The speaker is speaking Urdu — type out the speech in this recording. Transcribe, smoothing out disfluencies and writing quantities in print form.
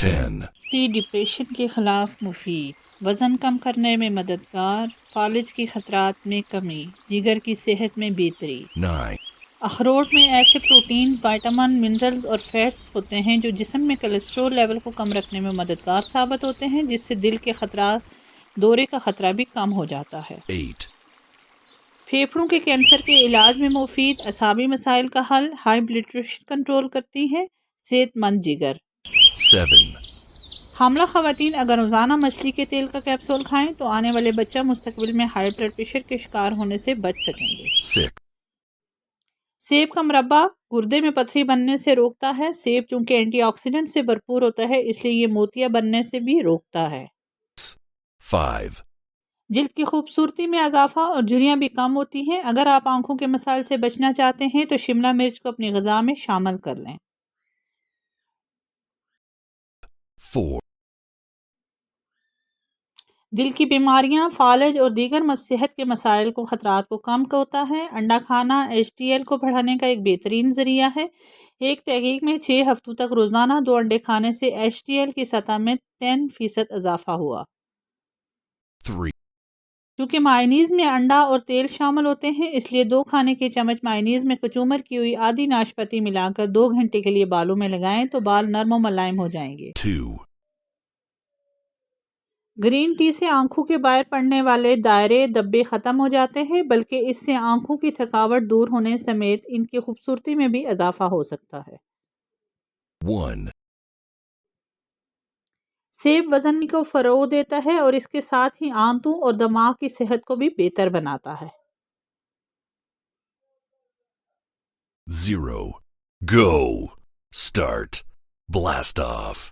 10, پی ڈپریشن کے خلاف مفید، وزن کم کرنے میں مددگار، فالج کے خطرات میں کمی، جگر کی صحت میں بہتری۔ 9, اخروٹ میں ایسے پروٹین، وائٹامن، منرلز اور فیٹس ہوتے ہیں جو جسم میں کولیسٹرول لیول کو کم رکھنے میں مددگار ثابت ہوتے ہیں، جس سے دل کے خطرات، دورے کا خطرہ بھی کم ہو جاتا ہے۔ 8, پھیپھڑوں کے کینسر کے علاج میں مفید، اعصابی مسائل کا حل، ہائی بلڈ پریشر کنٹرول کرتی ہے، صحت مند جگر۔ 7, حاملہ خواتین اگر روزانہ مچھلی کے تیل کا کیپسول کھائیں تو آنے والے بچہ مستقبل میں ہائی بلڈ پریشر کے شکار ہونے سے بچ سکیں گے۔ 6, سیب کا مربع گردے میں پتھری بننے سے روکتا ہے۔ سیب چونکہ اینٹی آکسیڈنٹ سے بھرپور ہوتا ہے، اس لیے یہ موتیا بننے سے بھی روکتا ہے۔ 5, جلد کی خوبصورتی میں اضافہ اور جھریاں بھی کم ہوتی ہیں۔ اگر آپ آنکھوں کے مسائل سے بچنا چاہتے ہیں تو شملہ مرچ کو اپنی غذا میں شامل کر لیں۔ 4, دل کی بیماریاں، فالج اور دیگر صحت کے مسائل کو خطرات کو کم ہوتا ہے۔ انڈا کھانا ایچ ڈی ایل کو بڑھانے کا ایک بہترین ذریعہ ہے۔ ایک تحقیق میں 6 ہفتوں تک روزانہ 2 انڈے کھانے سے ایچ ڈی ایل کی سطح میں 10% اضافہ ہوا۔ 3, چونکہ مائونیز میں انڈا اور تیل شامل ہوتے ہیں، اس لیے 2 کھانے کے چمچ مائونیز میں کچومر کی ہوئی آدھی ناشپاتی ملا کر 2 گھنٹے کے لیے بالوں میں لگائیں تو بال نرم و ملائم ہو جائیں گے۔ 2, گرین ٹی سے آنکھوں کے باہر پڑنے والے دائرے دھبے ختم ہو جاتے ہیں، بلکہ اس سے آنکھوں کی تھکاوٹ دور ہونے سمیت ان کی خوبصورتی میں بھی اضافہ ہو سکتا ہے۔ 1, سیب وزن کو فروغ دیتا ہے اور اس کے ساتھ ہی آنتوں اور دماغ کی صحت کو بھی بہتر بناتا ہے۔ 0, go, start, blast off.